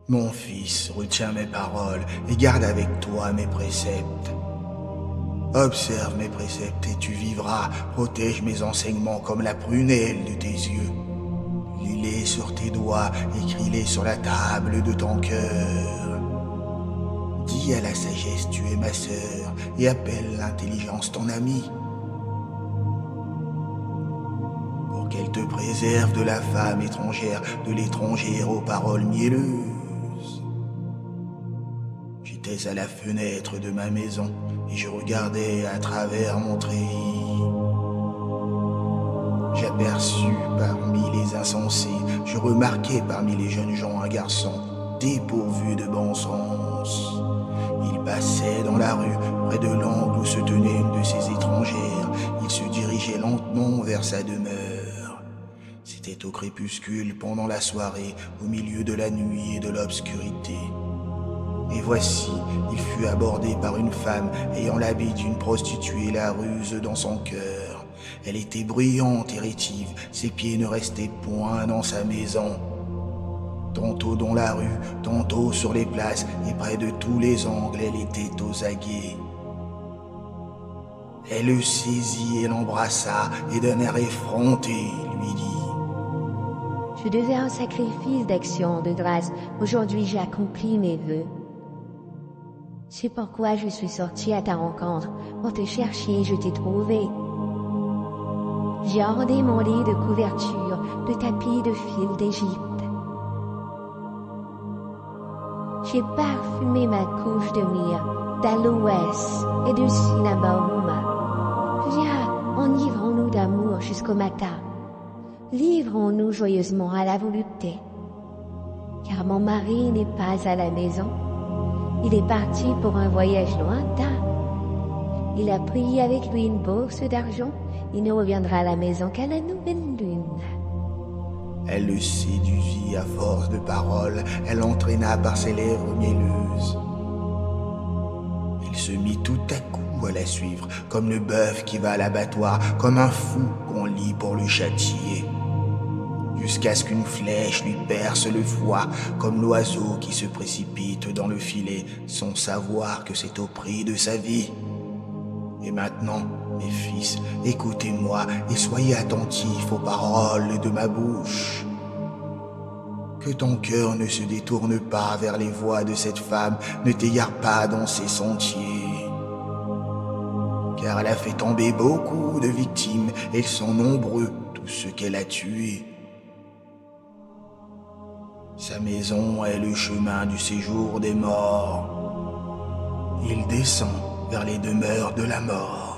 Mon fils, retiens mes paroles et garde avec toi mes préceptes. Observe mes préceptes et tu vivras. Protège mes enseignements comme la prunelle de tes yeux. Lis-les sur tes doigts, écris-les sur la table de ton cœur. Dis à la sagesse, tu es ma sœur, et appelle l'intelligence ton amie. Pour qu'elle te préserve de la femme étrangère, de l'étrangère aux paroles mielleuses. J'étais à la fenêtre de ma maison, et je regardais à travers mon treillis. J'aperçus parmi les insensés, je remarquai parmi les jeunes gens un garçon dépourvu de bon sens. Il passait dans la rue, près de l'angle où se tenait une de ces étrangères. Il se dirigeait lentement vers sa demeure. C'était au crépuscule, pendant la soirée, au milieu de la nuit et de l'obscurité. Et voici, il fut abordé par une femme ayant l'habit d'une prostituée, la ruse dans son cœur. Elle était bruyante et rétive, ses pieds ne restaient point dans sa maison. Tantôt dans la rue, tantôt sur les places, et près de tous les angles, elle était aux aguets. Elle le saisit et l'embrassa, et d'un air effronté, lui dit: Je devais un sacrifice d'action de grâce. Aujourd'hui, j'ai accompli mes vœux. C'est pourquoi je suis sorti à ta rencontre. Pour te chercher, je t'ai trouvé. J'ai orné mon lit de couverture, de tapis de fil d'Égypte. J'ai parfumé ma couche de myrrhe, d'aloès et de cinnamome. Viens, enivrons-nous d'amour jusqu'au matin. Livrons-nous joyeusement à la volupté. Car mon mari n'est pas à la maison. Il est parti pour un voyage lointain. Il a pris avec lui une bourse d'argent. Il ne reviendra à la maison qu'à la nouvelle lune. Elle le séduisit à force de paroles, elle l'entraîna par ses lèvres mielleuses. Il se mit tout à coup à la suivre, comme le bœuf qui va à l'abattoir, comme un fou qu'on lie pour le châtier. Jusqu'à ce qu'une flèche lui perce le foie, comme l'oiseau qui se précipite dans le filet, sans savoir que c'est au prix de sa vie. Et maintenant, mes fils, écoutez-moi et soyez attentifs aux paroles de ma bouche. Que ton cœur ne se détourne pas vers les voies de cette femme, ne t'égare pas dans ses sentiers. Car elle a fait tomber beaucoup de victimes, et ils sont nombreux, tous ceux qu'elle a tués. Sa maison est le chemin du séjour des morts. Il descend vers les demeures de la mort.